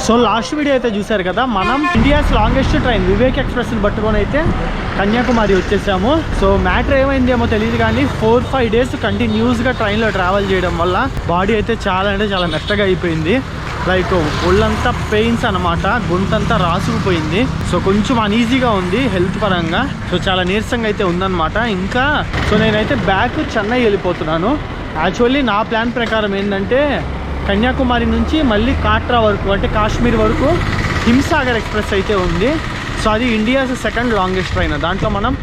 So last video అయితే చూసారు కదా, మనం ఇండియాస్ లాంగెస్ట్ ట్రైన్ వివేక్ ఎక్స్ప్రెస్ని పట్టుకొని అయితే కన్యాకుమారి వచ్చేసాము. సో మ్యాటర్ ఏమైందేమో తెలియదు కానీ 4-5 డేస్ కంటిన్యూస్గా ట్రైన్లో ట్రావెల్ చేయడం వల్ల బాడీ అయితే చాలా అంటే చాలా మెత్తగా అయిపోయింది. లైక్ ఒళ్ళంతా పెయిన్స్ అనమాట, గొంతంతా రాసుకుపోయింది. సో కొంచెం అన్ఈజీగా ఉంది హెల్త్ పరంగా. సో చాలా నీరసంగా అయితే ఉందన్నమాట. ఇంకా సో నేనైతే బ్యాక్ చెన్నై వెళ్ళిపోతున్నాను. యాక్చువల్లీ నా ప్లాన్ ప్రకారం ఏంటంటే కన్యాకుమారి నుంచి మళ్ళీ కాట్రా వరకు అంటే కాశ్మీర్ వరకు హింసాగర్ ఎక్స్ప్రెస్ అయితే ఉంది. సో అది ఇండియాస్ సెకండ్ లాంగెస్ట్ ట్రైన్. దాంట్లో మనం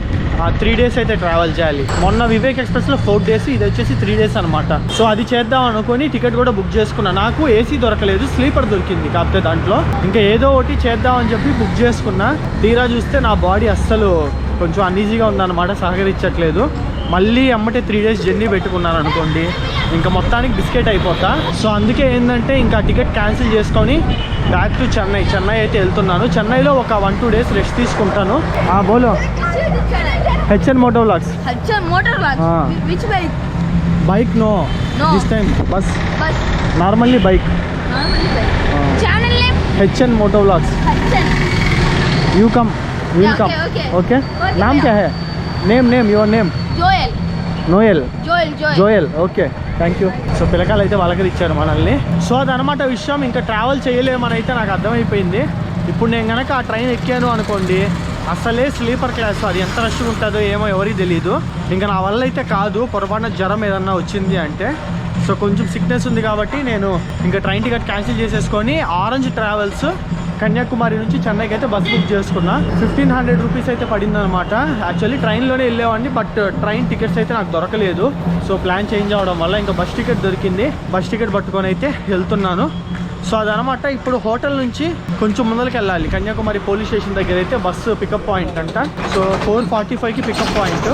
3 డేస్ అయితే ట్రావెల్ చేయాలి. మొన్న వివేక్ ఎక్స్ప్రెస్లో 4 డేస్, ఇది వచ్చేసి 3 డేస్ అనమాట. సో అది చేద్దాం అనుకొని టికెట్ కూడా బుక్ చేసుకున్నా. నాకు ఏసీ దొరకలేదు, స్లీపర్ దొరికింది. కాకపోతే దాంట్లో ఇంకా ఏదో ఒకటి చేద్దామని చెప్పి బుక్ చేసుకున్నా. తీరా చూస్తే నా బాడీ అస్సలు కొంచెం అన్ఈజీగా ఉందన్నమాట, సహకరించట్లేదు. మళ్ళీ అమ్మటే 3 డేస్ జర్నీ పెట్టుకున్నాను అనుకోండి, ఇంకా మొత్తానికి బిస్కెట్ అయిపోతా. సో అందుకే ఏంటంటే ఇంకా టికెట్ క్యాన్సిల్ చేసుకొని బ్యాక్ టు చెన్నై అయితే వెళ్తున్నాను. చెన్నైలో ఒక 1-2 డేస్ రెస్ట్ తీసుకుంటాను. బోలో HN moto vlogs. Which bike? Bike no. This time bus. Normally bike. Channel name? HN Moto Vlogs. You come. We'll come. Okay. नाम क्या है? Name. Your name? Joel. Noel. Joel. Okay. Thank you. So పిల్లకాయలు అయితే వాళ్ళకి ఇచ్చారు మనల్ని. So అదనమాట విషయం. ఇంకా ట్రావెల్ చేయలేమని అయితే నాకు అర్థమైపోయింది. ఇప్పుడు నేను కనుక ఆ ట్రైన్ ఎక్కాను అనుకోండి, అసలే స్లీపర్ క్లాస్, అది ఎంత రష్గా ఉంటుందో ఏమో ఎవరికి తెలియదు. ఇంకా నా వల్ల అయితే కాదు. పొరపాటున జ్వరం ఏదన్నా వచ్చింది అంటే, సో కొంచెం సిక్నెస్ ఉంది కాబట్టి నేను ఇంకా ట్రైన్ టికెట్ క్యాన్సిల్ చేసేసుకొని ఆరెంజ్ ట్రావెల్స్ కన్యాకుమారి నుంచి చెన్నైకి అయితే బస్ బుక్ చేసుకున్నా. 1500 రూపీస్ అయితే పడింది అనమాట. యాక్చువల్లీ ట్రైన్లోనే వెళ్ళేవాడిని, బట్ ట్రైన్ టికెట్స్ అయితే నాకు దొరకలేదు. సో ప్లాన్ చేంజ్ అవ్వడం వల్ల ఇంకా బస్ టికెట్ దొరికింది. బస్ టికెట్ పట్టుకొని అయితే వెళ్తున్నాను. సో అదనమాట. ఇప్పుడు హోటల్ నుంచి కొంచెం ముందరికి వెళ్ళాలి. కన్యాకుమారి పోలీస్ స్టేషన్ దగ్గర అయితే బస్సు పికప్ పాయింట్ అంట. సో 4:45కి పికప్ పాయింట్.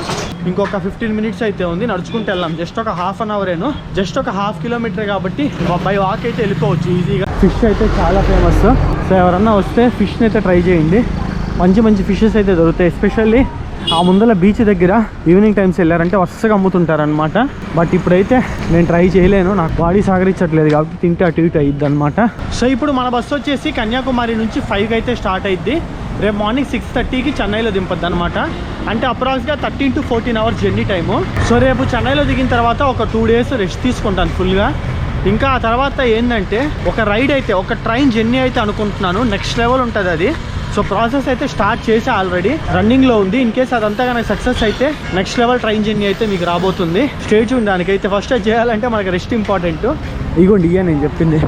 ఇంకొక 15 మినిట్స్ అయితే ఉంది. నడుచుకుంటూ వెళ్ళాం. జస్ట్ ఒక ½ అన్ అవరేను, జస్ట్ ఒక ½ కిలోమీటర్ కాబట్టి బై వాక్ అయితే వెళ్ళిపోవచ్చు ఈజీగా. ఫిష్ అయితే చాలా ఫేమస్. సో ఎవరన్నా వస్తే ఫిష్ని అయితే ట్రై చేయండి. మంచి ఫిషెస్ అయితే దొరుకుతాయి. ఎస్పెషల్లీ ఆ ముందల బీచ్ దగ్గర ఈవినింగ్ టైమ్స్ వెళ్ళారంటే వరుసగా అమ్ముతుంటారనమాట. బట్ ఇప్పుడైతే నేను ట్రై చేయలేను, నాకు బాడీ సహకరించట్లేదు కాబట్టి తింటే అటు ఇటు అయ్యిద్ది అనమాట. సో ఇప్పుడు మన బస్సు వచ్చేసి కన్యాకుమారి నుంచి 5కి అయితే స్టార్ట్ అయ్యిద్ది. రేపు మార్నింగ్ 6:30కి చెన్నైలో దింపద్దు అనమాట. అంటే అప్రాక్స్గా 13 to 14 hours journey time. So రేపు చెన్నైలో దిగిన తర్వాత ఒక 2 డేస్ రెస్ట్ తీసుకుంటాను ఫుల్గా. ఇంకా ఆ తర్వాత ఏంటంటే ఒక రైడ్ అయితే, ఒక ట్రైన్ జర్నీ అయితే అనుకుంటున్నాను. నెక్స్ట్ లెవెల్ ఉంటుంది అది. సో ప్రాసెస్ అయితే స్టార్ట్ చేసి ఆల్రెడీ రన్నింగ్లో ఉంది. ఇన్ కేస్ అదంతా కనుక సక్సెస్ అయితే నెక్స్ట్ లెవెల్ ట్రైన్ జర్నీ అయితే మీకు రాబోతుంది. స్టేజ్ ఉంది దానికైతే. ఫస్ట్ అది చేయాలంటే మనకి రెస్ట్ ఇంపార్టెంట్. ఇదిగోండి ఇయ్య నేను చెప్పింది.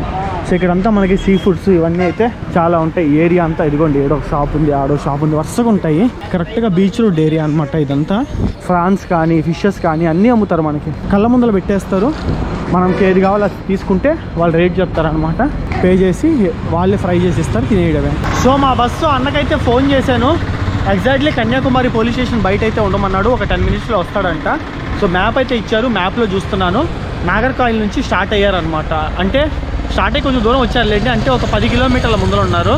సో ఇక్కడంతా మనకి సీ ఫుడ్స్ ఇవన్నీ అయితే చాలా ఉంటాయి. ఏరియా అంతా ఇదిగోండి, ఏడో ఒక షాప్ ఉంది, ఆడో షాప్ ఉంది, వరుసగా ఉంటాయి. కరెక్ట్గా బీచ్ రోడ్ ఏరియా అనమాట ఇదంతా. ఫ్రాన్స్ కానీ ఫిషెస్ కానీ అన్నీ అమ్ముతారు. మనకి కళ్ళ ముందర పెట్టేస్తారు. మనకి ఏది కావాలో అది తీసుకుంటే వాళ్ళు రేట్ చెప్తారనమాట. పే చేసి వాళ్ళే ఫ్రై చేసి ఇస్తారు, తినేయడమే. సో మా బస్సు అన్నకైతే ఫోన్ చేశాను. ఎగ్జాక్ట్లీ కన్యాకుమారి పోలీస్ స్టేషన్ బయట అయితే ఉండమన్నాడు. ఒక 10 మినిట్స్లో వస్తాడంట. సో మ్యాప్ అయితే ఇచ్చారు. మ్యాప్లో చూస్తున్నాను నాగర్కాయిల్ నుంచి స్టార్ట్ అయ్యారనమాట. అంటే స్టార్ట్ అయ్యి కొంచెం దూరం వచ్చారు లేండి, అంటే ఒక 10 కిలోమీటర్ల ముందర ఉన్నారు.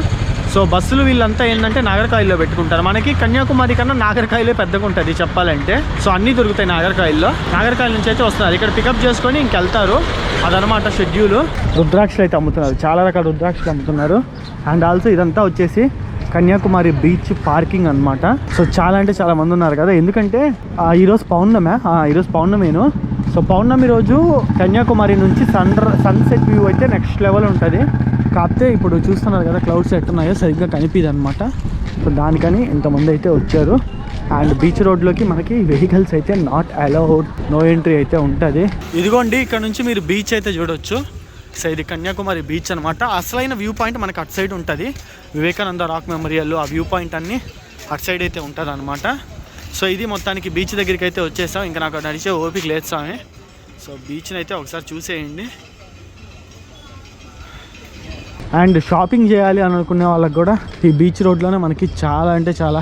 సో బస్సులు వీళ్ళంతా ఏంటంటే నాగర్కాయిల్లో పెట్టుకుంటారు. మనకి కన్యాకుమారి కన్నా నాగర్కాయిలే పెద్దగా ఉంటుంది చెప్పాలంటే. సో అన్నీ దొరుకుతాయి నాగర్కాయిల్లో. నాగర్కాయిల్ నుంచి అయితే వస్తున్నారు. ఇక్కడ పికప్ చేసుకొని ఇంకెళ్తారు. అదనమాట షెడ్యూల్. రుద్రాక్షలు అయితే అమ్ముతున్నారు, చాలా రకాల రుద్రాక్షలు అమ్ముతున్నారు. అండ్ ఆల్సో ఇదంతా వచ్చేసి కన్యాకుమారి బీచ్ పార్కింగ్ అనమాట. సో చాలా అంటే చాలా మంది ఉన్నారు కదా, ఎందుకంటే ఈరోజు పౌర్ణమేను. సో పౌర్ణమి రోజు కన్యాకుమారి నుంచి సన్సెట్ వ్యూ అయితే నెక్స్ట్ లెవెల్ ఉంటుంది. కాకపోతే ఇప్పుడు చూస్తున్నారు కదా క్లౌడ్స్ ఎట్టున్నాయో సరిగ్గా కనిపిదు అనమాట. సో దానికని ఇంతమంది అయితే వచ్చారు. అండ్ బీచ్ రోడ్లోకి మనకి వెహికల్స్ అయితే నాట్ అలౌడ్, నో ఎంట్రీ అయితే ఉంటుంది. ఇదిగోండి ఇక్కడ నుంచి మీరు బీచ్ అయితే చూడొచ్చు. సో ఇది కన్యాకుమారి బీచ్ అనమాట. అసలైన వ్యూ పాయింట్ మనకి అటు సైడ్ ఉంటుంది. వివేకానంద రాక్ మెమోరియల్ ఆ వ్యూ పాయింట్ అన్నీ అటు సైడ్ అయితే ఉంటుంది అనమాట. సో ఇది మొత్తానికి బీచ్ దగ్గరికి అయితే వచ్చేసాం. ఇంకా నాకు నడిచే ఓపిక లేదు సామే. సో బీచ్ని అయితే ఒకసారి చూసేయండి. అండ్ షాపింగ్ చేయాలి అని అనుకునే వాళ్ళకి కూడా ఈ బీచ్ రోడ్లోనే మనకి చాలా అంటే చాలా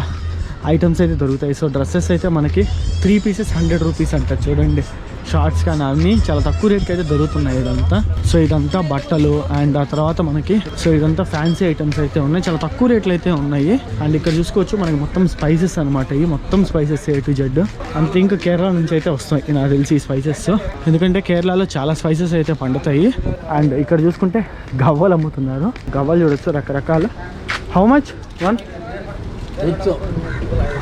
ఐటమ్స్ అయితే దొరుకుతాయి. సో డ్రెస్సెస్ అయితే మనకి 3 పీసెస్ 100 రూపీస్ అంట. చూడండి షార్ట్స్ కానీ అన్నీ చాలా తక్కువ రేట్కి అయితే దొరుకుతున్నాయి ఇదంతా. సో ఇదంతా బట్టలు అండ్ ఆ తర్వాత మనకి సో ఇదంతా ఫ్యాన్సీ ఐటమ్స్ అయితే ఉన్నాయి, చాలా తక్కువ రేట్లు అయితే ఉన్నాయి. అండ్ ఇక్కడ చూసుకోవచ్చు మనకి మొత్తం స్పైసెస్ అనమాట, ఇవి మొత్తం స్పైసెస్ A to Z. అంతే ఇంకా కేరళ నుంచి అయితే వస్తాయి నాకు తెలిసి ఈ స్పైసెస్, ఎందుకంటే కేరళలో చాలా స్పైసెస్ అయితే పండుతాయి. అండ్ ఇక్కడ చూసుకుంటే గవ్వలు అమ్ముతున్నారు, గవ్వలు చూడొచ్చు రకరకాలు. How much?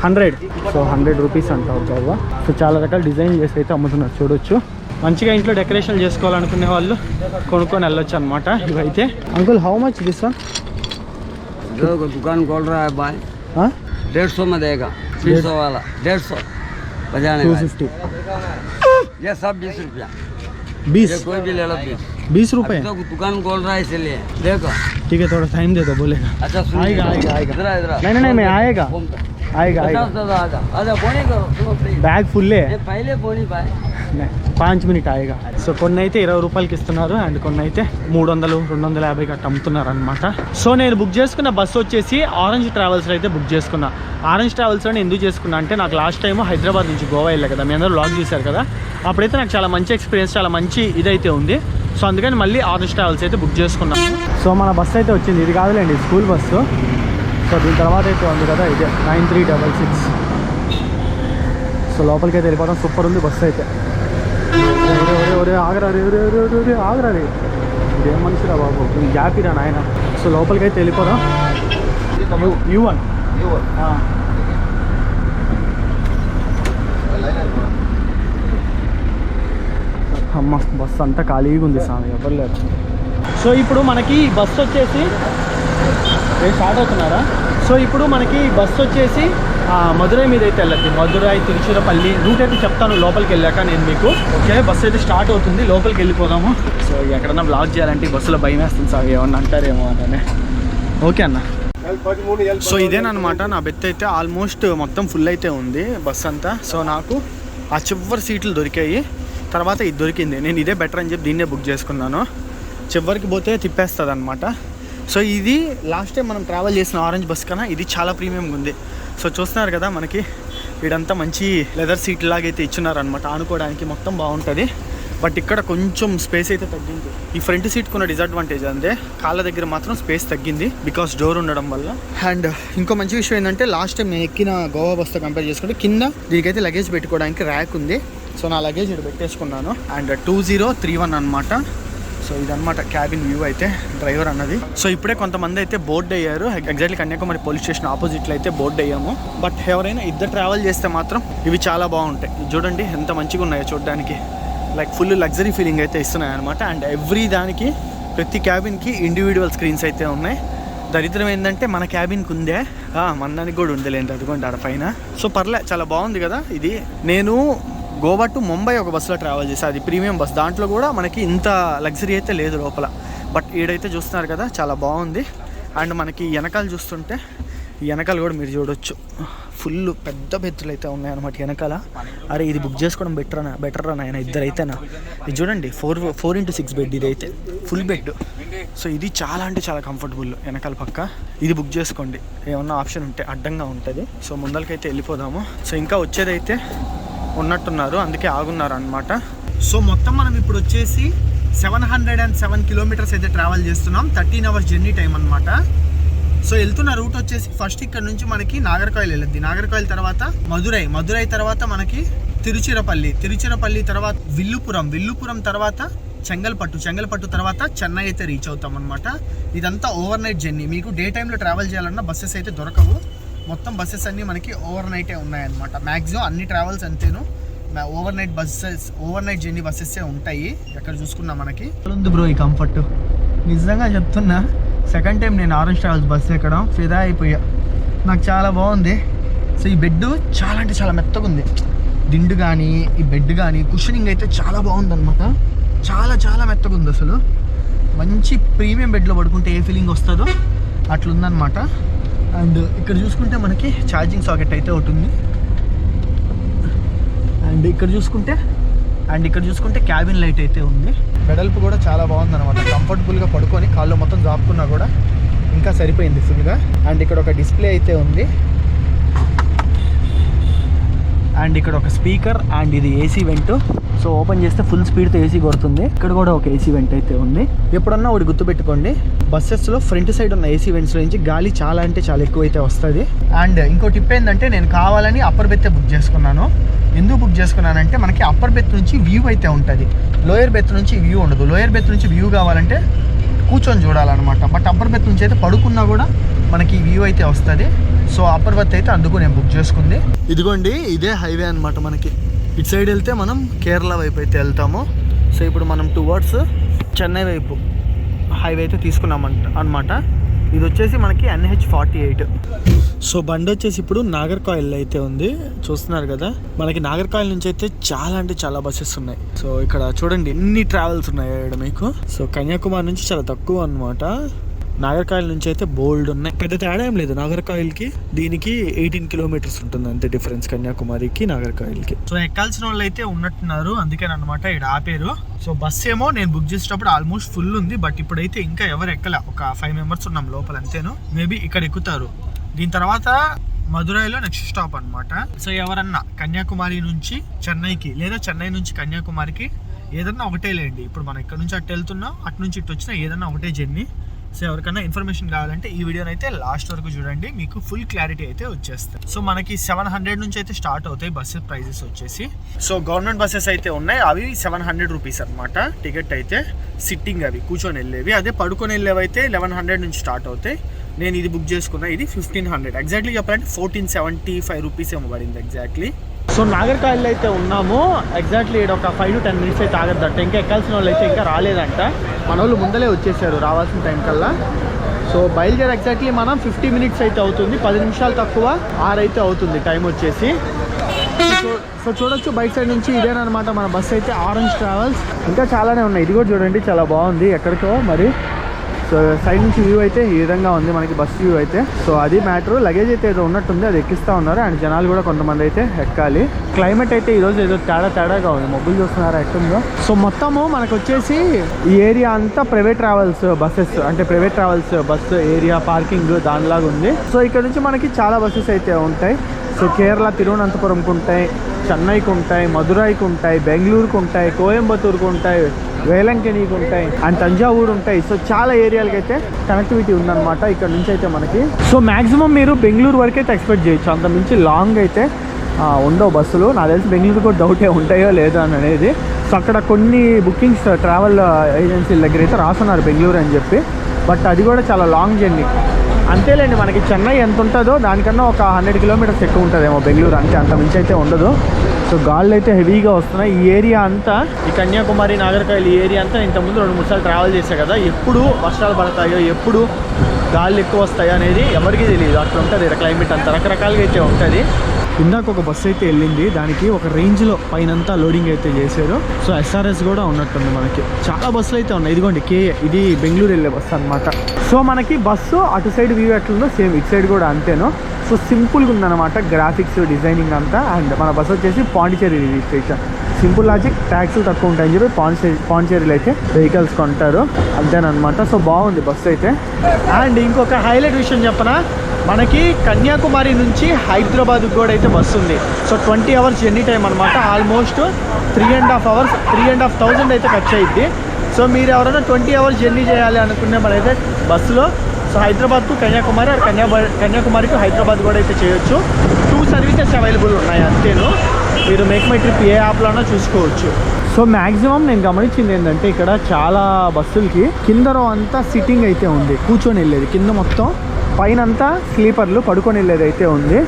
100. సో 100 రూపీస్ అంటావు గవ్వ. సో చాలా రకాల డిజైన్ చేసి అయితే అమ్ముతున్నారు చూడొచ్చు. మంచిగా ఇంట్లో డెకరేషన్ చేసుకోవాలనుకునే వాళ్ళు కొనుక్కొని వెళ్ళొచ్చు అనమాట ఇవైతే. Uncle how much this one? दुकान खोल रहा है भाई, 150 में देगा, 300 वाला 150 बजाने 250. ये सब 20 रुपया, 20 कोई भी ले लो 20 रुपए. तो दुकान खोल रहा है इसलिए देखो. ठीक है थोड़ा टाइम दे दो, बोलेगा. अच्छा आएगा आएगा आएगा. इधर नहीं मैं आएगा आएगा आएगा. आजा फोन ही करो तुम अपने బ్యాగ్ ఫుల్లే, पहले फोन ही भाई 5 మినిట్ ఆయేగా. సో కొన్ని అయితే 20 రూపాయలకి ఇస్తున్నారు అండ్ కొన్ని అయితే 300 250 గట్ట అమ్ముతున్నారు అనమాట. సో నేను బుక్ చేసుకున్న బస్సు వచ్చేసి ఆరెంజ్ ట్రావెల్స్ అయితే బుక్ చేసుకున్నా. ఆరెంజ్ ట్రావెల్స్ అని ఎందుకు చేసుకున్నా అంటే నాకు లాస్ట్ టైం హైదరాబాద్ నుంచి గోవా వెళ్ళా కదా, మీ అందరూ వ్లాగ్ చూశారు కదా, అప్పుడైతే నాకు చాలా మంచి ఎక్స్పీరియన్స్, చాలా మంచి ఇదైతే ఉంది. సో అందుకని మళ్ళీ ఆరెంజ్ ట్రావెల్స్ అయితే బుక్ చేసుకున్నాను. సో మన బస్సు అయితే వచ్చింది, ఇది కాదులేండి స్కూల్ బస్సు. సో దీని తర్వాత అయితే ఉంది కదా ఇదే 9366. సో లోపలికి అయితే వెళ్ళిపోతాం, సూపర్ ఉంది బస్సు అయితే. ఆగరా ఆగరా రే, ఇదేం మనిషిరా బాబు, గ్యాప్ ఇరా నాయన. సో లోపలికి అయితే వెళ్ళిపోదాం. U1 అమ్మ బస్సు అంతా ఖాళీగా ఉంది స్వామి, ఎవరు లేరు. సో ఇప్పుడు మనకి బస్సు వచ్చేసి స్టార్ట్ అవుతున్నారా? సో ఇప్పుడు మనకి బస్సు వచ్చేసి మధురై మీద అయితే వెళ్ళద్ది, మధురై తిరుచిరపల్లి రూట్ అయితే చెప్తాను లోపలికి వెళ్ళాక నేను మీకు. ఓకే బస్సు అయితే స్టార్ట్ అవుతుంది, లోపలికి వెళ్ళిపోదాము. సో ఎక్కడన్నా బ్లాక్ చేయాలంటే బస్సులో భయం వేస్తుంది సార్, ఏమన్నా అంటారేమో అని. ఓకే అన్న. సో ఇదేనమాట నా బెత్ అయితే ఆల్మోస్ట్ మొత్తం ఫుల్ అయితే ఉంది బస్ అంతా. సో నాకు ఆ చివరి సీట్లు దొరికాయి, తర్వాత ఇది దొరికింది, నేను ఇదే బెటర్ అని చెప్పి దీన్నే బుక్ చేసుకున్నాను. చివరికి పోతే తిప్పేస్తుంది అనమాట. సో ఇది లాస్ట్ టైం మనం ట్రావెల్ చేసిన ఆరెంజ్ బస్ కన్నా ఇది చాలా ప్రీమియంగా ఉంది. సో చూస్తున్నారు కదా మనకి వీడంతా మంచి లెదర్ సీట్ లాగైతే ఇచ్చున్నారనమాట, ఆనుకోవడానికి మొత్తం బాగుంటుంది. బట్ ఇక్కడ కొంచెం స్పేస్ అయితే తగ్గింది. ఈ ఫ్రంట్ సీట్ కొన్న డిసడ్వాంటేజ్ అంతే, కాళ్ళ దగ్గర మాత్రం స్పేస్ తగ్గింది బికాస్ డోర్ ఉండడం వల్ల. అండ్ ఇంకో మంచి విషయం ఏంటంటే లాస్ట్ టైం నేను ఎక్కిన గోవా బస్తో కంపేర్ చేసుకుంటే కింద దీనికైతే లగేజ్ పెట్టుకోవడానికి ర్యాక్ ఉంది. సో నా లగేజ్ ఇక్కడ పెట్టేసుకున్నాను. అండ్ 2031 అనమాట. సో ఇదనమాట క్యాబిన్ వ్యూ అయితే డ్రైవర్ అన్నది. సో ఇప్పుడే కొంతమంది అయితే బోర్డ్ అయ్యారు, ఎగ్జాక్ట్లీ కన్యాకుమారి పోలీస్ స్టేషన్ ఆపోజిట్లో అయితే బోర్డ్ అయ్యాము. బట్ ఎవరైనా ఇద్దరు ట్రావెల్ చేస్తే మాత్రం ఇవి చాలా బాగుంటాయి. చూడండి ఎంత మంచిగా ఉన్నాయో చూడడానికి, లైక్ ఫుల్ లగ్జరీ ఫీలింగ్ అయితే ఇస్తున్నాయి అనమాట. అండ్ ఎవ్రీ దానికి ప్రతి క్యాబిన్కి ఇండివిజువల్ స్క్రీన్స్ అయితే ఉన్నాయి. దరిద్రం ఏంటంటే మన క్యాబిన్కి ఉందే, మన దానికి కూడా ఉండలేండి అదిగోండి ఆడ పైన. సో పర్లే చాలా బాగుంది కదా ఇది. నేను గోవా టు ముంబై ఒక బస్సులో ట్రావెల్ చేశాను, అది ప్రీమియం బస్, దాంట్లో కూడా మనకి ఇంత లగ్జరీ అయితే లేదు లోపల. బట్ ఈడైతే చూస్తున్నారు కదా చాలా బాగుంది. అండ్ మనకి వెనకాల చూస్తుంటే ఈ వెనకాల కూడా మీరు చూడొచ్చు ఫుల్ పెద్ద బెడ్లు అయితే ఉన్నాయన్నమాట వెనకాల. అరే ఇది బుక్ చేసుకోవడం బెటర్ ఆయన ఇద్దరు అయితేనా. ఇది చూడండి 4x6 బెడ్, ఇది అయితే ఫుల్ బెడ్. సో ఇది చాలా అంటే చాలా కంఫర్టబుల్ వెనకాల పక్క. ఇది బుక్ చేసుకోండి, ఏమన్నా ఆప్షన్ ఉంటే అడ్డంగా ఉంటుంది. సో ముందరికైతే వెళ్ళిపోదాము. సో ఇంకా వచ్చేదైతే ఉన్నట్టున్నారు, అందుకే ఆగున్నారు అనమాట. సో మొత్తం మనం ఇప్పుడు వచ్చేసి 707 కిలోమీటర్స్ అయితే ట్రావెల్ చేస్తున్నాం, 13 అవర్స్ జర్నీ టైం అనమాట. సో వెళ్తున్న రూట్ వచ్చేసి ఫస్ట్ ఇక్కడ నుంచి మనకి నాగర్కోయిల్ వెళ్ళద్ది, నాగర్కోయిల్ తర్వాత మధురై తర్వాత మనకి తిరుచిరపల్లి తర్వాత విల్లుపురం తర్వాత చెంగల్పట్టు తర్వాత చెన్నై అయితే రీచ్ అవుతాం అనమాట. ఇదంతా ఓవర్ నైట్ జర్నీ. మీకు డే టైంలో ట్రావెల్ చేయాలన్నా బస్సెస్ అయితే దొరకవు, మొత్తం బస్సెస్ అన్నీ మనకి ఓవర్ నైటే ఉన్నాయన్నమాట. మ్యాక్సిమం అన్ని ట్రావెల్స్ అంతేను ఓవర్ నైట్ జర్నీ బస్సెస్ ఉంటాయి. ఎక్కడ చూసుకున్నా మనకి ఉంది బ్రో ఈ కంఫర్ట్. నిజంగా చెప్తున్నా, సెకండ్ టైం నేను ఆరెంజ్ ట్రావెల్స్ బస్సు ఎక్కడం ఫిదా అయిపోయా, నాకు చాలా బాగుంది. సో ఈ బెడ్ చాలా అంటే చాలా మెత్తగా ఉంది, దిండు కానీ ఈ బెడ్ కానీ కుషనింగ్ అయితే చాలా బాగుందన్నమాట. చాలా మెత్తగా ఉంది అసలు. మంచి ప్రీమియం బెడ్లో పడుకుంటే ఏ ఫీలింగ్ వస్తుందో అట్లుందనమాట. అండ్ ఇక్కడ చూసుకుంటే మనకి ఛార్జింగ్ సాకెట్ అయితే ఒకటి ఉంది. అండ్ ఇక్కడ చూసుకుంటే క్యాబిన్ లైట్ అయితే ఉంది. వెడల్పు కూడా చాలా బాగుందన్నమాట, కంఫర్టబుల్గా పడుకొని కాళ్ళు మొత్తం జాపుకున్నా కూడా ఇంకా సరిపోయింది ఫుల్గా. అండ్ ఇక్కడ ఒక డిస్ప్లే అయితే ఉంది. అండ్ ఇక్కడ ఒక స్పీకర్ అండ్ ఇది ఏసీ వెంట్. సో ఓపెన్ చేస్తే ఫుల్ స్పీడ్తో ఏసీ కొడుతుంది. ఇక్కడ కూడా ఒక ఏసీ వెంట్ అయితే ఉంది. ఎప్పుడన్నా ఒకటి గుర్తుపెట్టుకోండి, బస్సెస్లో ఫ్రంట్ సైడ్ ఉన్న ఏసీ వెంట్స్ నుంచి గాలి చాలా అంటే చాలా ఎక్కువైతే వస్తుంది. అండ్ ఇంకో టిప్ ఏంటంటే, నేను కావాలని అప్పర్ బెత్ బుక్ చేసుకున్నాను. ఎందుకు బుక్ చేసుకున్నానంటే, మనకి అప్పర్ బెత్ నుంచి వ్యూ అయితే ఉంటుంది, లోయర్ బెత్ నుంచి వ్యూ ఉండదు. లోయర్ బెత్ నుంచి వ్యూ కావాలంటే కూర్చొని చూడాలన్నమాట. బట్ అప్పర్ బెత్ నుంచి అయితే పడుకున్నా కూడా మనకి వ్యూ అయితే వస్తుంది. సో అప్పర్ బెత్ అయితే అందుకు నేను బుక్ చేసుకుంది. ఇదిగోండి, ఇదే హైవే అనమాట. మనకి ఇటు సైడ్ వెళ్తే మనం కేరళ వైపు అయితే వెళ్తాము. సో ఇప్పుడు మనం టువర్డ్స్ చెన్నై వైపు హైవే అయితే తీసుకున్నామంట అనమాట. ఇది వచ్చేసి మనకి NH48. సో బండి వచ్చేసి ఇప్పుడు నాగర్కోయిల్ అయితే ఉంది, చూస్తున్నారు కదా. మనకి నాగర్కోయిల్ నుంచి అయితే చాలా అంటే చాలా బస్సెస్ ఉన్నాయి. సో ఇక్కడ చూడండి ఎన్ని ట్రావెల్స్ ఉన్నాయి ఇక్కడ మీకు. సో కన్యాకుమారి నుంచి చాలా తక్కువ అనమాట. నాగర్కోయిల్ నుంచి అయితే బోల్డ్ ఉన్నాయి. పెద్ద తేడా ఏం లేదు నాగర్కోయిల్కి దీనికి 18 కిలోమీటర్స్ ఉంటుంది అంతే డిఫరెన్స్, కన్యాకుమారికి నాగర్కోయిల్కి. సో ఎక్కాల్సిన వాళ్ళు అయితే ఉన్నట్టున్నారు, అందుకేనమాట ఇక్కడ ఆపేరు. సో బస్ ఏమో నేను బుక్ చేసేటప్పుడు ఆల్మోస్ట్ ఫుల్ ఉంది. బట్ ఇప్పుడైతే ఇంకా ఎవరు ఎక్కలే, ఒక 5 మెంబర్స్ ఉన్నాం లోపల అంతేను. మేబీ ఇక్కడ ఎక్కుతారు. దీని తర్వాత మదురైలో నెక్స్ట్ స్టాప్ అనమాట. సో ఎవరన్నా కన్యాకుమారి నుంచి చెన్నైకి లేదా చెన్నై నుంచి కన్యాకుమారికి ఏదన్నా ఒకటే లేండి. ఇప్పుడు మనం ఇక్కడ నుంచి అటు వెళ్తున్నాం, అటు నుంచి ఇటు వచ్చినా ఏదన్నా ఒకటే జర్నీ. సో ఎవరికైనా ఇన్ఫర్మేషన్ కావాలంటే ఈ వీడియోని అయితే లాస్ట్ వరకు చూడండి, మీకు ఫుల్ క్లారిటీ అయితే వచ్చేస్తాయి. సో మనకి 700 నుంచి అయితే స్టార్ట్ అవుతాయి బస్సెస్ ప్రైజెస్ వచ్చేసి. సో గవర్నమెంట్ బస్సెస్ అయితే ఉన్నాయి, అవి 700 రూపీస్ అనమాట టికెట్ అయితే. సిట్టింగ్ అవి కూర్చొని వెళ్ళేవి. అదే పడుకొని వెళ్ళేవి అయితే 1100 నుంచి స్టార్ట్ అవుతాయి. నేను ఇది బుక్ చేసుకున్నా, ఇది 1500. ఎగ్జాక్ట్లీ చెప్పాలంటే 1475 రూపీస్ ఏమో పడింది ఎగ్జాక్ట్లీ. సో నాగర్కోయిల్ అయితే ఉన్నాము. ఎగ్జాక్ట్లీ ఇక్కడ ఒక 5 to 10 మినిట్స్ అయితే ఆగద్దంట. ఇంకా ఎక్కాల్సిన వాళ్ళు అయితే ఇంకా రాలేదంట. మన వాళ్ళు ముందలే వచ్చేసారు రావాల్సిన టైం కల్లా. సో బయలుదేరి ఎగ్జాక్ట్లీ మనం 50 మినిట్స్ అయితే అవుతుంది, 10 నిమిషాలు తక్కువ 6 అయితే అవుతుంది టైం వచ్చేసి. సో చూడొచ్చు బయట సైడ్ నుంచి ఇదేనమాట మన బస్ అయితే, ఆరెంజ్ ట్రావెల్స్. ఇంకా చాలానే ఉన్నాయి. ఇది కూడా చూడండి చాలా బాగుంది, ఎక్కడికో మరి. సో సైడ్ నుంచి వ్యూ అయితే ఈ విధంగా ఉంది మనకి బస్ వ్యూ అయితే. సో అది మ్యాటర్. లగేజ్ అయితే ఏదో ఉన్నట్టుంది, అది ఎక్కిస్తూ ఉన్నారు. అండ్ జనాలు కూడా కొంతమంది అయితే ఎక్కాలి. క్లైమేట్ అయితే ఈరోజు ఏదో తేడాగా ఉంది, మబ్బులు చూస్తున్నారా ఎట్టుందో. సో మొత్తము మనకు వచ్చేసి ఈ ఏరియా అంతా ప్రైవేట్ ట్రావెల్స్ బస్సెస్, అంటే private travels bus area parking దానిలాగా ఉంది. సో ఇక్కడ నుంచి మనకి చాలా బస్సెస్ అయితే ఉంటాయి. సో కేరళ తిరువనంతపురంకి ఉంటాయి, చెన్నైకి ఉంటాయి, మదురైకి ఉంటాయి, బెంగళూరుకు ఉంటాయి, కోయంబత్తూరుకు ఉంటాయి, వేలంకనికి ఉంటాయి, అండ్ తంజావూరు ఉంటాయి. సో చాలా ఏరియాలకి అయితే కనెక్టివిటీ ఉందన్నమాట ఇక్కడ నుంచి అయితే మనకి. సో మ్యాక్సిమం మీరు బెంగళూరు వరకు అయితే ఎక్స్పెక్ట్ చేయొచ్చు, అంత మించి లాంగ్ అయితే ఉండవు బస్సులు. నాకు తెలిసి బెంగళూరు కూడా డౌటే ఉంటాయో లేదో అని అనేది. సో అక్కడ కొన్ని బుకింగ్స్ ట్రావెల్ ఏజెన్సీల దగ్గర అయితే రాస్తున్నారు బెంగళూరు అని చెప్పి. బట్ అది కూడా చాలా లాంగ్ జర్నీ. అంతేలేండి, మనకి చెన్నై ఎంత ఉంటుందో దానికన్నా ఒక 100 కిలోమీటర్స్ ఎక్కువ ఉంటుందేమో బెంగళూరు, అంతే, అంత మించి అయితే ఉండదు. సో గాళ్ళు అయితే హెవీగా వస్తున్నాయి. ఈ ఏరియా అంతా, ఈ కన్యాకుమారి నాగర్కోయిల్ ఈ ఏరియా అంతా ఇంతకుముందు 2-3 సార్లు ట్రావెల్ చేశాను కదా, ఎప్పుడు వర్షాలు పడతాయో ఎప్పుడు గాళ్ళు ఎక్కువ వస్తాయో అనేది ఎవరికీ తెలియదు. అట్లా ఉంటుంది ఇక్కడ క్లైమేట్ అంతా, రకరకాలుగా అయితే ఉంటుంది. ఇందాక ఒక బస్సు అయితే వెళ్ళింది, దానికి ఒక రేంజ్లో పైనంతా లోడింగ్ అయితే చేశారు. సో SRS కూడా ఉన్నట్టుంది మనకి. చాలా బస్సులు అయితే ఉన్నాయి. ఇదిగోండి KA, ఇది బెంగళూరు వెళ్ళే బస్సు అనమాట. సో మనకి బస్సు అటు సైడ్ వ్యూ ఎట్లుందో సేమ్ ఇటు సైడ్ కూడా అంతేను. సో సింపుల్గా ఉందన్నమాట గ్రాఫిక్స్ డిజైనింగ్ అంతా. అండ్ మన బస్సు వచ్చేసి పాండిచేరి రిజిస్ట్రేషన్. సింపుల్ లాజిక్, ట్యాక్సులు తక్కువ ఉంటాయని చెప్పి పాండిచేరిలో అయితే వెహికల్స్ కొంటారు, అంతేనమాట. సో బాగుంది బస్సు అయితే. అండ్ ఇంకొక హైలైట్ విషయం చెప్పనా, మనకి కన్యాకుమారి నుంచి హైదరాబాద్కి కూడా అయితే బస్సు ఉంది. సో 20 అవర్స్ జర్నీ టైం అనమాట. ఆల్మోస్ట్ 3.5 అవర్స్ 3,500 అయితే ఖర్చు అయ్యిద్ది. సో మీరు ఎవరైనా 20 అవర్స్ జర్నీ చేయాలి అనుకునే మనైతే బస్సులో so Hyderabad to Kanyakumari, Kanyakumari to Hyderabad కూడా అయితే చేయొచ్చు. 2 సర్వీసెస్ అవైలబుల్ ఉన్నాయి అంతేను. మీరు మేక్ మై ట్రిప్ ఏ యాప్లోనో చూసుకోవచ్చు. సో మ్యాక్సిమం నేను గమనించింది ఏంటంటే, ఇక్కడ చాలా బస్సులకి కింద రో అంతా సిట్టింగ్ అయితే ఉంది, కూర్చొని వెళ్ళేది. కింద మొత్తం, పైన అంతా స్లీపర్లు పడుకొని వెళ్ళేది అయితే ఉంది.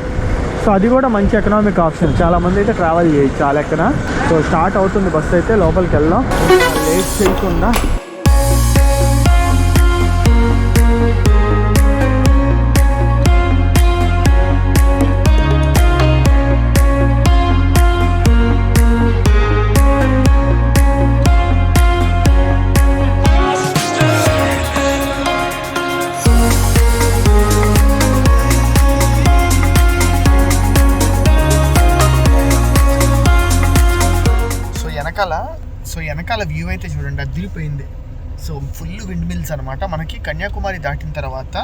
సో అది కూడా మంచి ఎకనామిక్ ఆప్షన్, చాలామంది అయితే ట్రావెల్ చేయొచ్చు ఆ లెక్కన. సో స్టార్ట్ అవుతుంది బస్సు అయితే, లోపలికి వెళ్దాం లేట్ చేయకుండా. వెనకాల వ్యూ అయితే చూడండి, అదిరిపోయింది. సో ఫుల్ విండ్ మిల్స్ అనమాట. మనకి కన్యాకుమారి దాటిన తర్వాత,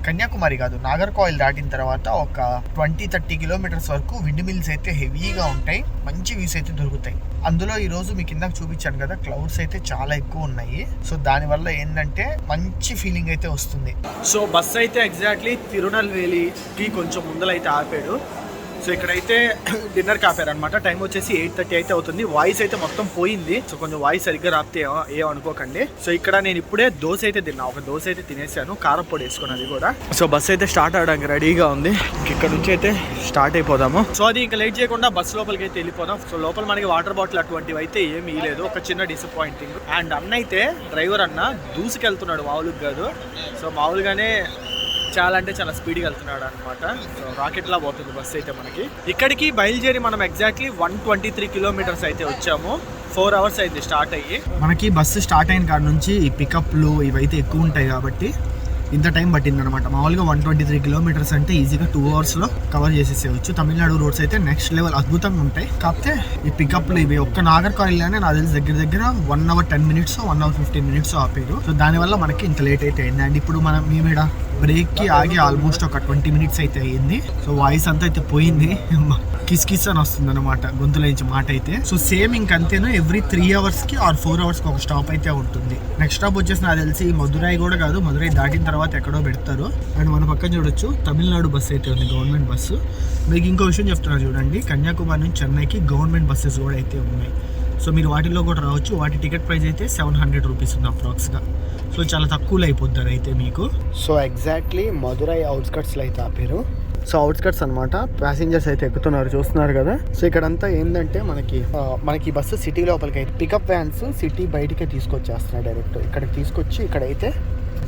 కన్యాకుమారి కాదు నాగర్కోయిల్ దాటిన తర్వాత ఒక 20-30 కిలోమీటర్స్ వరకు విండ్ మిల్స్ అయితే హెవీగా ఉంటాయి. మంచి వ్యూస్ అయితే దొరుకుతాయి. అందులో ఈరోజు మీకు కింద చూపించాను కదా, క్లౌడ్స్ అయితే చాలా ఎక్కువ ఉన్నాయి. సో దానివల్ల ఏంటంటే మంచి ఫీలింగ్ అయితే వస్తుంది. సో బస్ అయితే ఎగ్జాక్ట్లీ తిరునల్వేలికి కొంచెం ముందలైతే ఆపాడు. సో ఇక్కడైతే డిన్నర్కి ఆపారనమాట. టైం వచ్చేసి 8:30 అయితే అవుతుంది. వాయిస్ అయితే మొత్తం పోయింది. సో కొంచెం వాయిస్ సరిగ్గా రాపితే ఏమనుకోకండి. సో ఇక్కడ నేను ఇప్పుడే దోశ అయితే తిన్నా. ఒక దోశ అయితే తినేసాను, కారపొడి వేసుకుని అది కూడా. సో బస్ అయితే స్టార్ట్ అవడానికి రెడీగా ఉంది. ఇక్కడ నుంచి అయితే స్టార్ట్ అయిపోదాము. సో అది ఇంకా లేట్ చేయకుండా బస్ లోపలికి అయితే వెళ్ళిపోదాం. సో లోపల మనకి వాటర్ బాటిల్ అటువంటివి అయితే ఏమీ లేదు. ఒక చిన్న డిసప్పాయింటింగ్. అండ్ అన్న అయితే డ్రైవర్ అన్న దూసుకెళ్తున్నాడు, మామూలుగా కాదు. సో మామూలుగానే చాలా అంటే చాలా స్పీడ్గా వెళ్తున్నాడు అనమాట. సో రాకెట్లా పోతుంది బస్ అయితే మనకి. ఇక్కడికి బయలుదేరి మనం ఎగ్జాక్ట్లీ 123 కిలోమీటర్స్ అయితే వచ్చాము. 4 అవర్స్ అయితే స్టార్ట్ అయ్యి. మనకి బస్సు స్టార్ట్ అయిన కాడ నుంచి ఈ పికప్లు ఇవైతే ఎక్కువ ఉంటాయి కాబట్టి ఇంత టైం పట్టింది అనమాట. మామూలుగా 123 కిలోమీటర్స్ అంటే ఈజీగా 2 అవర్స్లో కవర్ చేసేసేయచ్చు. తమిళనాడు రోడ్స్ అయితే నెక్స్ట్ లెవెల్ అద్భుతంగా ఉంటాయి. కాకపోతే ఈ పికప్లు ఇవి ఒక్క నాగర్కోయిల్లోనే నాకు తెలిసి దగ్గర 1 hour 10 minutes 1 hour 15 minutes ఆపారు. సో దానివల్ల మనకి ఇంత లేట్ అయితే అయింది. అండ్ ఇప్పుడు మనం మేము ఇక్కడ బ్రేక్కి ఆగి ఆల్మోస్ట్ ఒక 20 minutes అయితే అయ్యింది. సో వాయిస్ అంతా అయితే పోయింది, కిస్ కిస్ అని వస్తుంది అనమాట గొంతులో నుంచి మాట అయితే. సో సేమ్ ఇంకంతేను, ఎవ్రీ 3 అవర్స్కి ఆర్ 4 అవర్స్కి ఒక స్టాప్ అయితే ఉంటుంది. నెక్స్ట్ స్టాప్ వచ్చేసి నాకు తెలిసి మధురై కూడా కాదు, మధురై దాటిన తర్వాత ఎక్కడో పెడతారు. అండ్ మన పక్కన చూడొచ్చు తమిళనాడు బస్సు అయితే ఉంది, గవర్నమెంట్ బస్సు. మీకు ఇంకో విషయం చెప్తున్నారు చూడండి, కన్యాకుమారి నుంచి చెన్నైకి గవర్నమెంట్ బస్సెస్ కూడా అయితే ఉన్నాయి. సో మీరు వాటిల్లో కూడా రావచ్చు. వాటి టికెట్ ప్రైస్ అయితే 700 రూపీస్ ఉంది అప్రాక్స్గా. సో చాలా తక్కువలో అయిపోద్దారు అయితే మీకు. సో ఎగ్జాక్ట్లీ మధురై అవుట్స్కట్స్లో అయితే ఆపారు. సో అవుట్స్కట్స్ అనమాట. ప్యాసింజర్స్ అయితే ఎక్కుతున్నారు, చూస్తున్నారు కదా. సో ఇక్కడంతా ఏంటంటే మనకి బస్సు సిటీ లోపలికి అయితే పికప్ వ్యాన్స్ సిటీ బయటికే తీసుకొచ్చేస్తున్నారు డైరెక్ట్. ఇక్కడికి తీసుకొచ్చి ఇక్కడైతే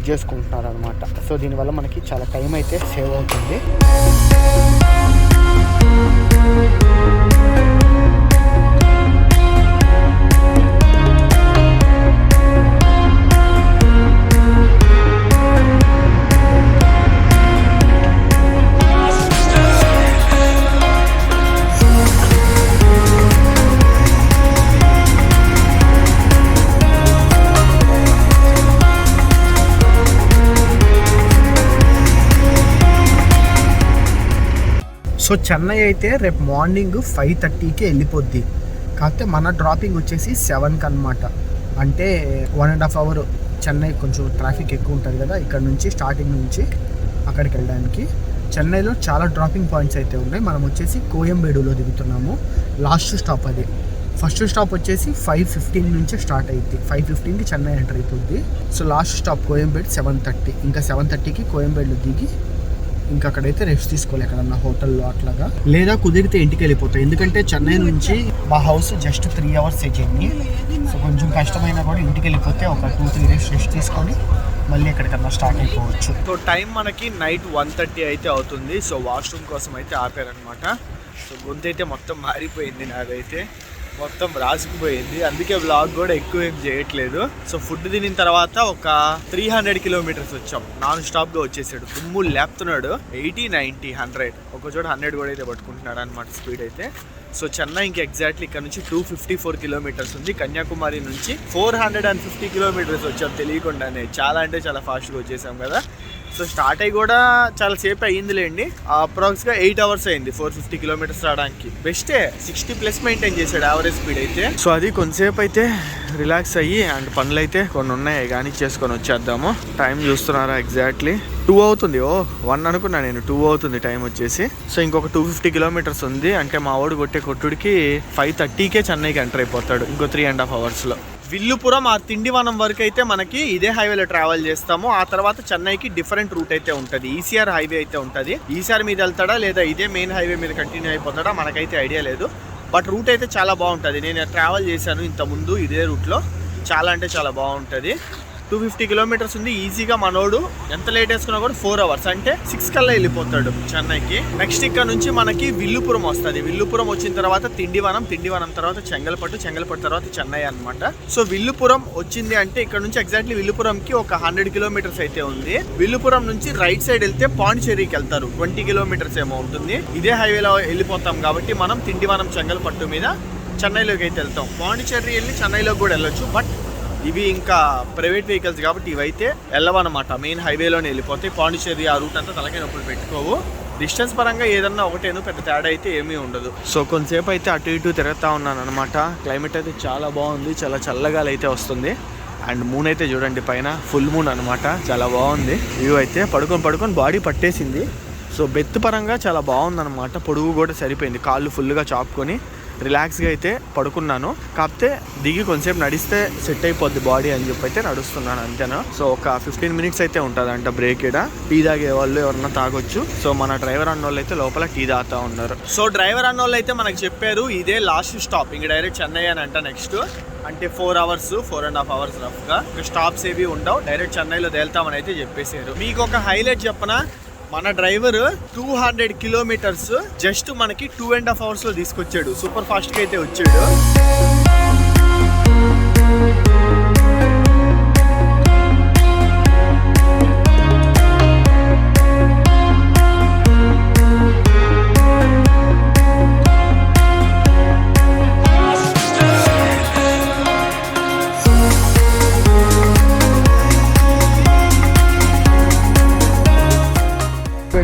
చేసుకుంటున్నారు అనమాట. సో దీనివల్ల మనకి చాలా టైం అయితే సేవ్ అవుతుంది. సో చెన్నై అయితే రేపు మార్నింగ్ 5:30కి వెళ్ళిపోద్ది. కాకపోతే మన డ్రాపింగ్ వచ్చేసి 7కి అనమాట. అంటే 1.5 hour చెన్నై కొంచెం ట్రాఫిక్ ఎక్కువ ఉంటుంది కదా ఇక్కడ నుంచి, స్టార్టింగ్ నుంచి అక్కడికి వెళ్ళడానికి. చెన్నైలో చాలా డ్రాపింగ్ పాయింట్స్ అయితే ఉన్నాయి. మనం వచ్చేసి కోయంబేడులో దిగుతున్నాము. లాస్ట్ స్టాప్ అది. ఫస్ట్ స్టాప్ వచ్చేసి 5:15 నుంచి స్టార్ట్ అయ్యింది. 5:15కి చెన్నై ఎంటర్ అయిపోద్ది. So last stop Koyambedu 7:30. ఇంకా 7:30కి కోయంబేడులో దిగి ఇంకా అక్కడైతే రెస్ట్ తీసుకోవాలి ఎక్కడన్నా హోటల్లో అట్లాగా, లేదా కుదిరితే ఇంటికి వెళ్ళిపోతాయి. ఎందుకంటే చెన్నై నుంచి మా house just 3 hours journey. So కొంచెం కష్టమైనా కూడా ఇంటికి వెళ్ళిపోతే ఒక 2-3 days రెస్ట్ తీసుకొని మళ్ళీ ఎక్కడికన్నా స్టార్ట్ అయిపోవచ్చు. సో టైం మనకి నైట్ 1:30 అయితే అవుతుంది. సో వాష్రూమ్ కోసం అయితే ఆపారనమాట. సో గొంతు అయితే మొత్తం మారిపోయింది, నాదైతే మొత్తం రాసుకుపోయింది. అందుకే వ్లాగ్ కూడా ఎక్కువ ఏం చేయట్లేదు. సో ఫుడ్ తినిన తర్వాత ఒక 300 కిలోమీటర్స్ వచ్చాం. నాన్ స్టాప్గా వచ్చేసాడు, దుమ్ము లేపుతున్నాడు. 80, 90, 100 ఒక చోట 100 కూడా అయితే పట్టుకుంటున్నాడు అనమాట స్పీడ్ అయితే. సో చెన్నైకి ఎగ్జాక్ట్లీ ఇక్కడ నుంచి 254 కిలోమీటర్స్ ఉంది. కన్యాకుమారి నుంచి 450 కిలోమీటర్స్ వచ్చాం తెలియకుండానే. చాలా అంటే చాలా ఫాస్ట్గా వచ్చేసాం కదా. సో స్టార్ట్ అయ్యి కూడా చాలా సేపు అయ్యిందిలేండి. అప్రాక్స్గా 8 hours అయింది 450 కిలోమీటర్స్ రావడానికి. బెస్టే, 60+ మెయింటైన్ చేశాడు యావరేజ్ స్పీడ్ అయితే. సో అది కొంతసేపు అయితే రిలాక్స్ అయ్యి అండ్ పనులు అయితే కొన్ని ఉన్నాయి కానీ చేసుకొని వచ్చేద్దాము. టైం చూస్తున్నారా ఎగ్జాక్ట్లీ 2 అవుతుంది. 1 అనుకున్నా నేను, 2 అవుతుంది టైం వచ్చేసి. సో ఇంకొక 250 కిలోమీటర్స్ ఉంది. అంటే మా వాడు కొట్టే కొట్టుడికి 5:30కే చెన్నైకి ఎంటర్ అయిపోతాడు ఇంకో 3.5 hours. విల్లుపురం ఆ తిండివనం వరకు అయితే మనకి ఇదే హైవేలో ట్రావెల్ చేస్తాము. ఆ తర్వాత చెన్నైకి డిఫరెంట్ రూట్ అయితే ఉంటుంది. ఈసీఆర్ హైవే అయితే ఉంటుంది. ఈసీఆర్ మీద వెళ్తాడా లేదా ఇదే మెయిన్ హైవే మీద కంటిన్యూ అయిపోతాడా మనకైతే ఐడియా లేదు. బట్ రూట్ అయితే చాలా బాగుంటుంది. నేను ట్రావెల్ చేశాను ఇంతకుముందు ఇదే రూట్లో. చాలా అంటే చాలా బాగుంటుంది. 250 కిలోమీటర్స్ ఉంది. ఈజీగా మనోడు ఎంత లేట్ వేసుకున్నా కూడా 4 hours అంటే 6 కల్లా వెళ్ళిపోతాడు చెన్నైకి. నెక్స్ట్ ఇక్కడ నుంచి మనకి విల్లుపురం వస్తుంది. విల్లుపురం వచ్చిన తర్వాత తిండివనం తర్వాత చెంగల్పట్టు తర్వాత చెన్నై అనమాట. సో విల్లుపురం వచ్చింది అంటే ఇక్కడ నుంచి ఎగ్జాక్ట్లీ విల్లుపురంకి ఒక 100 కిలోమీటర్స్ అయితే ఉంది. విల్లుపురం నుంచి రైట్ సైడ్ వెళ్తే పాండిచేరికి వెళ్తారు, 20 కిలోమీటర్స్ ఏమో ఉంటుంది. ఇదే హైవేలో వెళ్ళిపోతాం కాబట్టి మనం తిండివనం చెంగల్పట్టు మీద చెన్నైలోకి అయితే వెళ్తాం. పాండిచేరి వెళ్ళి చెన్నైలోకి కూడా వెళ్ళొచ్చు. బట్ ఇవి ఇంకా ప్రైవేట్ వెహికల్స్ కాబట్టి ఇవైతే వెళ్ళవన్నమాట. మెయిన్ హైవేలోనే వెళ్ళిపోతాయి. పాండిచేరి ఆ రూట్ అంతా తలకాయ నొప్పులు పెట్టుకోవు. డిస్టెన్స్ పరంగా ఏదన్నా ఒకటేను, పెద్ద తేడా అయితే ఏమీ ఉండదు. సో కొంతసేపు అయితే అటు ఇటు తిరుగుతూ ఉన్నాను అనమాట. క్లైమేట్ అయితే చాలా బాగుంది, చాలా చల్లగాలి అయితే వస్తుంది. అండ్ మూన్ అయితే చూడండి పైన ఫుల్ మూన్ అనమాట, చాలా బాగుంది వ్యూ అయితే. పడుకొని బాడీ పట్టేసింది. సో బెత్ పరంగా చాలా బాగుందన్నమాట. పొడుగు కూడా సరిపోయింది, కాళ్ళు ఫుల్గా చాపుకొని రిలాక్స్గా అయితే పడుకున్నాను. కాకపోతే దిగి కొంచెంసేపు నడిస్తే సెట్ అయిపోద్ది బాడీ అని చెప్పి అయితే నడుస్తున్నాను అంతేనా. సో ఒక 15 మినిట్స్ అయితే ఉంటుందంట బ్రేక్. ఇక్కడ టీ తాగే వాళ్ళు ఎవరన్నా తాగొచ్చు. సో మన డ్రైవర్ అన్న వాళ్ళు అయితే లోపల టీ తాగుతూ ఉన్నారు. సో డ్రైవర్ అన్న వాళ్ళు అయితే మనకు చెప్పారు ఇదే లాస్ట్ స్టాప్, ఇంక డైరెక్ట్ చెన్నై అని అంట. నెక్స్ట్ అంటే 4 అవర్స్ 4.5 అవర్స్ రఫ్గా స్టాప్స్ ఏవి ఉండవు, డైరెక్ట్ చెన్నైలో తేలుతామని అయితే చెప్పేశారు. మీకు ఒక హైలైట్ చెప్పనా, మన డ్రైవర్ 200 కిలోమీటర్స్ జస్ట్ మనకి 2.5 అవర్స్లో తీసుకొచ్చాడు. సూపర్ ఫాస్ట్గా అయితే వచ్చాడు.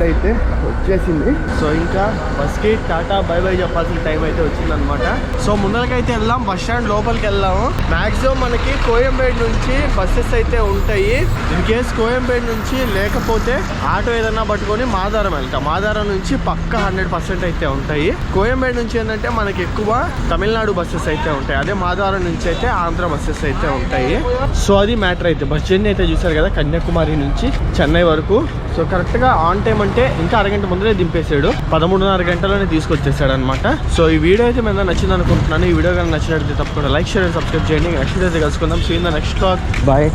అయితే వచ్చేసింది. సో ఇంకా బస్కి టాటా బై బై చెప్పాల్సిన టైం అయితే వచ్చిందనమాట. సో ముందరకైతే వెళ్దాం, బస్ స్టాండ్ లోపలికి వెళ్దాము. మాక్సిమం మనకి కోయంబేడు నుంచి బస్సెస్ అయితే ఉంటాయి. ఇన్ కేస్ కోయంబేడు నుంచి లేకపోతే ఆటో ఏదన్నా పట్టుకొని మాదారం వెళ్తాం. మాదారం నుంచి పక్క 100% అయితే ఉంటాయి. కోయంబేడు నుంచి ఏంటంటే మనకి ఎక్కువ తమిళనాడు బస్సెస్ అయితే ఉంటాయి. అదే మాదారం నుంచి అయితే ఆంధ్ర బస్సెస్ అయితే ఉంటాయి. సో అది మ్యాటర్ అయితే. బస్ జర్నీ అయితే చూసారు కదా, కన్యాకుమారి నుంచి చెన్నై వరకు. సో కరెక్ట్గా ఆన్ టైం అంటే ఇంకా అరగంట ముందరే దింపేశాడు, 13.5 గంటలోనే తీసుకొచ్చేసాడు అనమాట. సో ఈ వీడియో అయితే మీద నచ్చింది అనుకుంటున్నాను. ఈ వీడియో కానీ నచ్చినట్లయితే తప్పకుండా లైక్, షేర్ అండ్ సబ్స్క్రైబ్ చేయండి. నెక్స్ట్ వీడియో అయితే కలుసుకుందాం. See in the next vlog. Bye.